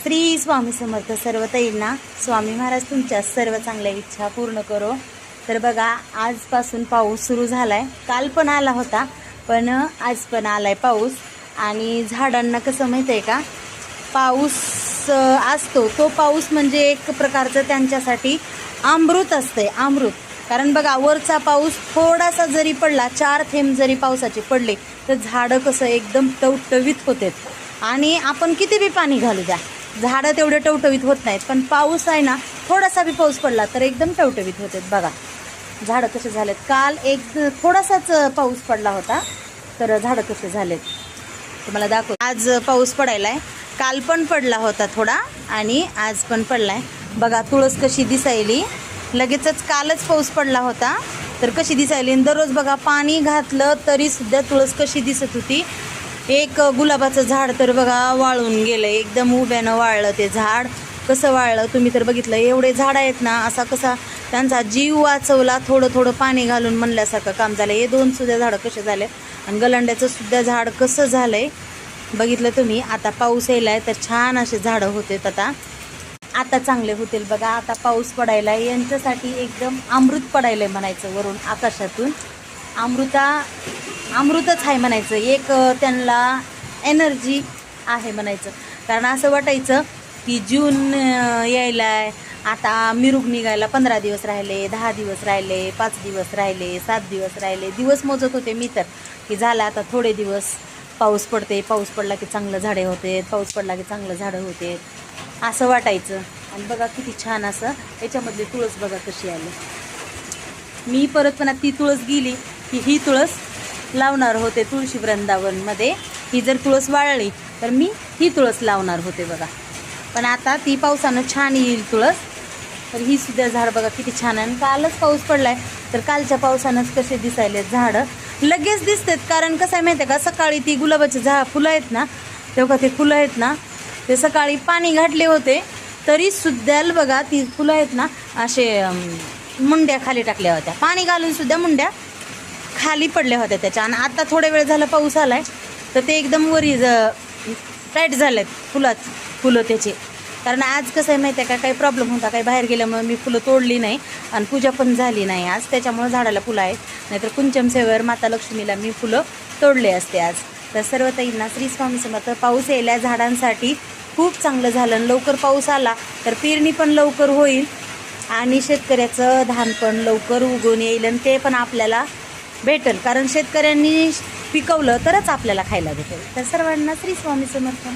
श्री स्वामी समर्थ. सर्व ताईंना स्वामी महाराज तुमच्या सर्व चांगल्या इच्छा पूर्ण करो. तर बघा, आजपासून पाऊस सुरू झालाय. काल पण आला होता, पण आज पण आलाय पाऊस. आणि झाडांना कसं माहिती आहे का, पाऊस असतो तो पाऊस म्हणजे एक प्रकारचं त्यांच्यासाठी अमृत असते, अमृत. कारण बघा, वरचा पाऊस थोडासा जरी पडला, 4 थेंब जरी पावसाचे पडले, तर झाडं कसं एकदम टवटवीत होतात. आणि आपण किती बी पाणी घालू द्या, झाडं तेवढे टवटवीत होत नाहीत. पण पाऊस आहे ना, थोडासा बी पाऊस पडला तर एकदम टवटवीत होतात. बघा झाडं कसे झालेत. काल एक थोडासाच पाऊस पडला होता, तर झाडं कसे झालेत तुम्हाला दाखव. आज पाऊस पडायला आहे. काल पण पडला होता थोडा आणि आज पण पडलाय. बघा तुळस कशी दिसायली. लगेचच कालच पाऊस पडला होता तर कशी दिसायली. दररोज बघा पाणी घातलं तरी सुद्धा तुळस कशी दिसत होती. एक गुलाबाचं झाड तर बघा वाळून गेलं, एकदम उभ्यानं वाळलं ते झाड. कसं वाळलं तुम्ही तर बघितलं. एवढे झाड आहेत ना, असा कसा त्यांचा जीव वाचवला, थोडं थोडं पाणी घालून म्हणल्यासारखं काम झालं. हे 2 सुद्धा झाडं कसे झाले. आणि गलांड्याचं सुद्धा झाड कसं झालंय बघितलं तुम्ही. आता पाऊस यायलाय तर छान असे झाडं होते. आता चांगले होतील. बघा आता पाऊस पडायला यांच्यासाठी एकदम अमृत पडायला म्हणायचं. वरून आकाशातून अमृतच आहे म्हणायचं. एक त्यांना एनर्जी आहे म्हणायचं. कारण असं वाटायचं की जून यायलाय, आता मिरूग निघायला 15 दिवस राहिले, 10 दिवस राहिले, 5 दिवस राहिले, 7 दिवस राहिले. दिवस मोजत होते मी तर, की झालं आता थोडे दिवस पाऊस पडते, पाऊस पडला की चांगलं झाडे होते, पाऊस पडला की चांगलं झाडं होते, असं वाटायचं. आणि बघा किती छान असं याच्यामधली तुळस बघा कशी आली. मी परत पण ती तुळस गेली की ही तुळस लावणार होते तुळशी वृंदावनमध्ये. ही जर तुळस वाळली तर मी ही तुळस लावणार होते बघा. पण आता ती पावसानं छान येईल तुळस. तर ही सुद्धा झाड बघा किती छान आहे. आणि कालच पाऊस पडलाय तर कालच्या पावसानंच कसे दिसायले झाडं लगेच दिसतात. कारण कसं आहे माहिती आहे का, सकाळी ती गुलाबाची फुलं आहेत ना, तेव्हा ते फुलं आहेत ना, ते सकाळी पाणी घातले होते तरी सुद्धा बघा ती फुलं आहेत ना, असे मुंड्या खाली टाकल्या होत्या. पाणी घालून सुद्धा मुंड्या खाली पडल्या होत्या त्याच्या. आणि आता थोड्या वेळ झाला पाऊस आलाय तर ते एकदम वरी टाईट झालेत फुलं त्याचे. कारण आज कसं आहे माहिती आहे का, काही प्रॉब्लेम होता, काही बाहेर गेल्यामुळे मी फुलं तोडली नाही आणि पूजा पण झाली नाही आज. त्याच्यामुळे झाडाला फुलं आहेत. नाहीतर कुंचम सेवेवर माता लक्ष्मीला मी फुलं तोडले असते आज. तर सर्व ताईंना श्री स्वामी समर्थ. पाऊस यायला झाडांसाठी खूप चांगलं झालं. लवकर पाऊस आला तर पेरणी पण लवकर होईल आणि शेतकऱ्याचं धान पण लवकर उगवून येईल आणि ते पण आपल्याला भेटेल. कारण शेतकऱ्यांनी पिकवलं तरच आपल्याला खायला भेटेल. तर सर्वांना श्री स्वामी समर्थ.